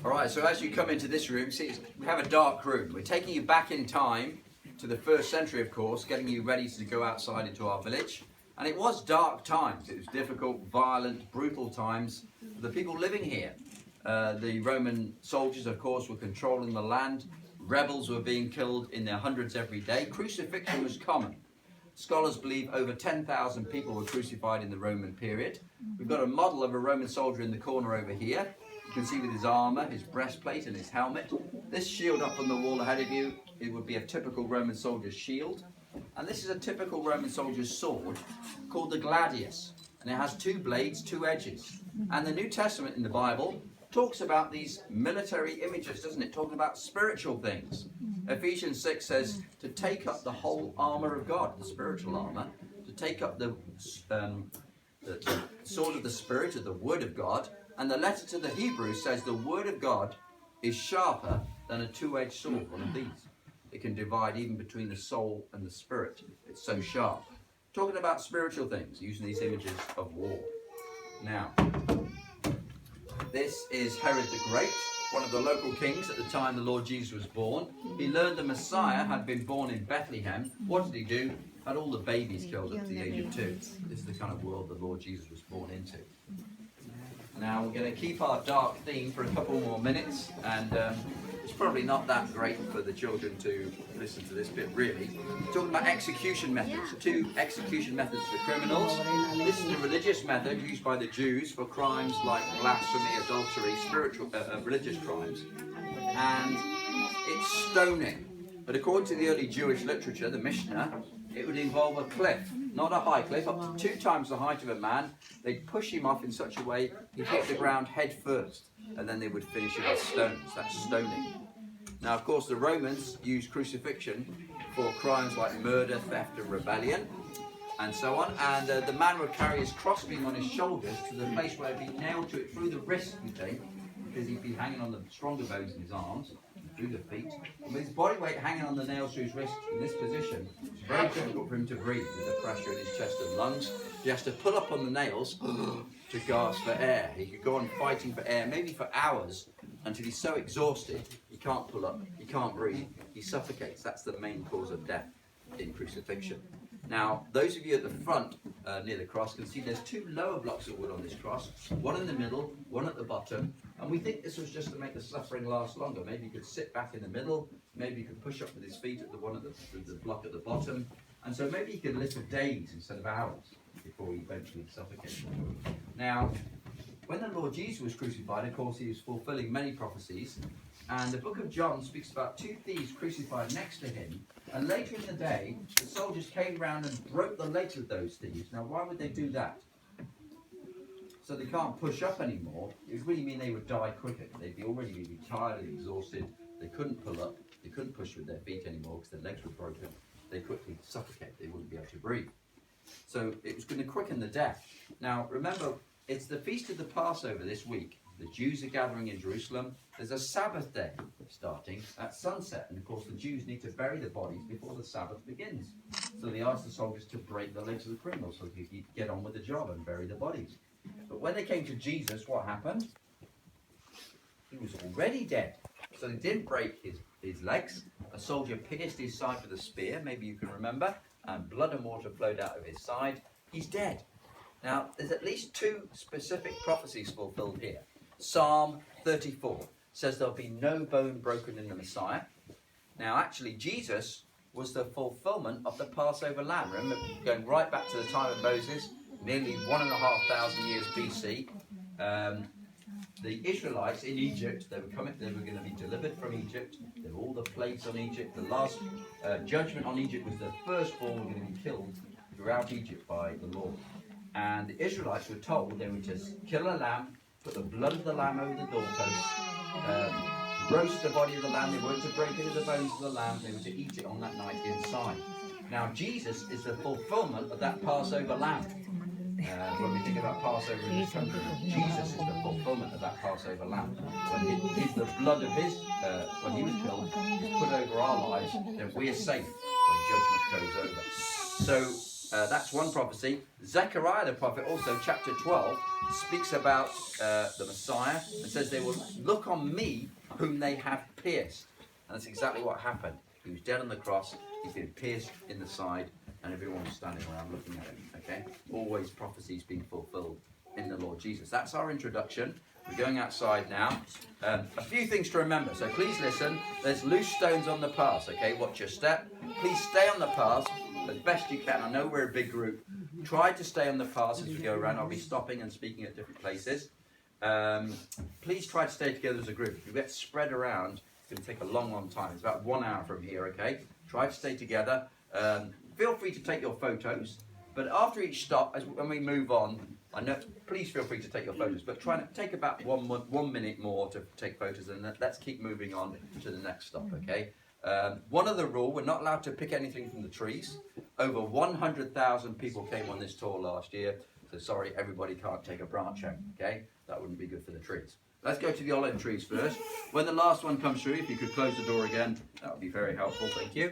All right, so as you come into this room, see, we have a dark room. We're taking you back in time to the 1st century, of course, getting you ready to go outside into our village. And it was dark times. It was difficult, violent, brutal times for the people living here. The Roman soldiers, of course, were controlling the land. Rebels were being killed in their hundreds every day. Crucifixion was common. Scholars believe over 10,000 people were crucified in the Roman period. We've got a model of a Roman soldier in the corner over here. You can see with his armour, his breastplate and his helmet. This shield up on the wall ahead of you, it would be a typical Roman soldier's shield. And this is a typical Roman soldier's sword called the gladius. And it has 2 blades, 2 edges. And the New Testament in the Bible talks about these military images, doesn't it? Talking about spiritual things. Ephesians 6 says to take up the whole armour of God, the spiritual armour, to take up the sword of the Spirit, of the Word of God. And the letter to the Hebrews says the Word of God is sharper than a 2-edged sword, one of these. It can divide even between the soul and the spirit. It's so sharp. Talking about spiritual things, using these images of war. Now, this is Herod the Great, one of the local kings at the time the Lord Jesus was born. He learned the Messiah had been born in Bethlehem. What did he do? Had all the babies killed up to the age of 2. This is the kind of world the Lord Jesus was born into. Now we're going to keep our dark theme for a couple more minutes, and it's probably not that great for the children to listen to this bit really. We're talking about execution methods, 2 execution methods for criminals. This is the religious method used by the Jews for crimes like blasphemy, adultery, religious crimes, and it's stoning. But according to the early Jewish literature, the Mishnah, it would involve a cliff, not a high cliff, up to 2 times the height of a man. They'd push him off in such a way he'd hit the ground head first, and then they would finish it with stones. That's stoning. Now, of course, the Romans used crucifixion for crimes like murder, theft, and rebellion, and so on. And the man would carry his crossbeam on his shoulders to the place where he'd be nailed to it through the wrist, you think, because he'd be hanging on the stronger bones in his arms, through the feet. And with his body weight hanging on the nails through his wrist in this position, it's very difficult for him to breathe with the pressure in his chest and lungs. He has to pull up on the nails to gasp for air. He could go on fighting for air, maybe for hours, until he's so exhausted, he can't pull up, he can't breathe, he suffocates. That's the main cause of death in crucifixion. Now, those of you at the front near the cross can see there's 2 lower blocks of wood on this cross, one in the middle, one at the bottom, and we think this was just to make the suffering last longer. Maybe you could sit back in the middle, maybe you could push up with his feet at the one at the block at the bottom, and so maybe he could live for days instead of hours before he eventually suffocated. Now, when the Lord Jesus was crucified, of course, he was fulfilling many prophecies, and the book of John speaks about 2 thieves crucified next to him, and later in the day, the soldiers came round and broke the legs of those thieves. Now, why would they do that? So they can't push up anymore. It would really mean they would die quicker. They'd be already be tired and exhausted. They couldn't pull up. They couldn't push with their feet anymore because their legs were broken. They'd quickly suffocate. They wouldn't be able to breathe. So it was going to quicken the death. Now, remember, it's the Feast of the Passover this week. The Jews are gathering in Jerusalem. There's a Sabbath day starting at sunset. And of course, the Jews need to bury the bodies before the Sabbath begins. So they asked the soldiers to break the legs of the criminals so they could get on with the job and bury the bodies. But when they came to Jesus, what happened? He was already dead. So they didn't break his legs. A soldier pierced his side with a spear, maybe you can remember, and blood and water flowed out of his side. He's dead. Now, there's at least 2 specific prophecies fulfilled here. Psalm 34 says there'll be no bone broken in the Messiah. Now, actually, Jesus was the fulfillment of the Passover lamb. Remember, going right back to the time of Moses, nearly 1,500 years BC. The Israelites in Egypt, they were going to be delivered from Egypt. There were all the plagues on Egypt. The last judgment on Egypt was the firstborn were going to be killed throughout Egypt by the Lord. And the Israelites were told they were to kill a lamb, put the blood of the lamb over the doorpost, roast the body of the lamb. They weren't to break into the bones of the lamb. They were to eat it on that night inside. Now, Jesus is the fulfillment of that Passover lamb. When we think about Passover in this country, Jesus is the fulfillment of that Passover lamb. When the blood of his, when he was killed, is put over our lives, then we are safe when judgment goes over. So that's one prophecy. Zechariah the prophet also, chapter 12, speaks about the Messiah and says they will look on me whom they have pierced. And that's exactly what happened. He was dead on the cross, he's been pierced in the side, and everyone was standing around looking at him. Okay? Always prophecies being fulfilled in the Lord Jesus. That's our introduction. We're going outside now. A few things to remember. So please listen. There's loose stones on the path. Okay? Watch your step. Please stay on the path as best you can. I know we're a big group. Try to stay on the path as we go around. I'll be stopping and speaking at different places. Please try to stay together as a group. If you get spread around, it's going to take a long, long time. It's about 1 hour from here, okay? Try to stay together. Feel free to take your photos, but after each stop, when we move on, I know, please feel free to take your photos, but try to take about 1 minute more to take photos, and let's keep moving on to the next stop, okay? One other rule, we're not allowed to pick anything from the trees. Over 100,000 people came on this tour last year, so sorry, everybody can't take a branch home, okay? That wouldn't be good for the trees. Let's go to the olive trees first. When the last one comes through, if you could close the door again, that would be very helpful, thank you.